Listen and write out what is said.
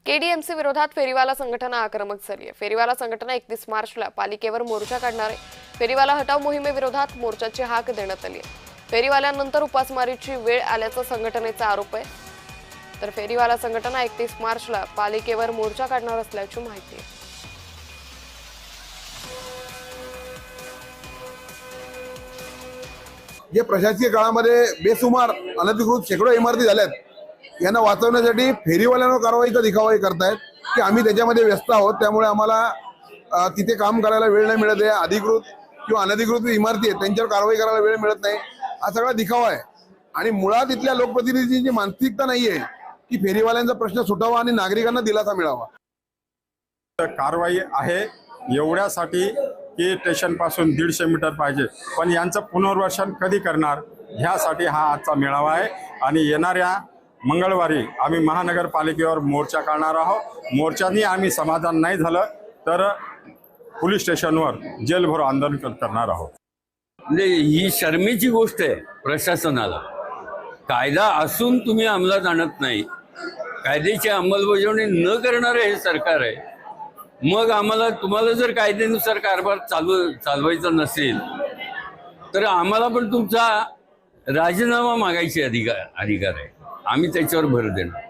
KDMC विरोधात फेरीवाला संघटना आक्रमक झाली आहे। फेरीवाला संघटना 31 मार्चला पालिकेवर मोर्चा काढणार आहे। फेरीवाला हटाव मोहिमेविरोधात मोर्चाची हाक देण्यात आली आहे। फेरीवाल्यांनंतर उपासमारीची वेळ आल्याचा संघटनेचा आरोप आहे। तर फेरीवाला संघटना 31 मार्चला पालिकेवर मोर्चा काढणार असल्याची माहिती आहे। जे प्रशासकीय काळामध्ये बेसुमार अनधिकृत शेकडो इमारती झाल्यात, यांना वाचवण्यासाठी फेरीवाल्यांवर कारवाईचा दिखावाही करतायत की आम्ही त्याच्यामध्ये व्यस्त आहोत, त्यामुळे आम्हाला तिथे काम करायला वेळ नाही मिळत आहे। अधिकृत किंवा अनधिकृत इमारती आहेत त्यांच्यावर कारवाई करायला वेळ मिळत नाही, हा सगळा दिखावा आहे। आणि मुळात इथल्या लोकप्रतिनिधींची मानसिकता नाहीये की फेरीवाल्यांचा प्रश्न सुटावा आणि नागरिकांना दिलासा मिळावा। कारवाई आहे एवढ्यासाठी की स्टेशन पासून 150 मीटर पाहिजे, पण यांचं पुनर्वसन कधी करणार ह्यासाठी हा आजचा मेळावा आहे। आणि येणाऱ्या मंगळवारी आम्ही महानगरपालिकेवर मोर्चा काढणार आहोत। मोर्चानी आम्ही समाधान नाही झालं तर पोलीस स्टेशनवर जेलभरो आंदोलन करणार आहोत। म्हणजे ही शर्मेची गोष्ट आहे प्रशासनाला। कायदा असून तुम्ही अंमलात आणत नाही, कायद्याची अंमलबजावणी न करणारे हे सरकार आहे। मग तुम्हाला जर कायद्यानुसार कारभार चालवायचा नसेल तर आम्हाला पण तुमचा राजीनामा मागायचे अधिकार आहे। आम्ही त्याच्यावर भर देणार।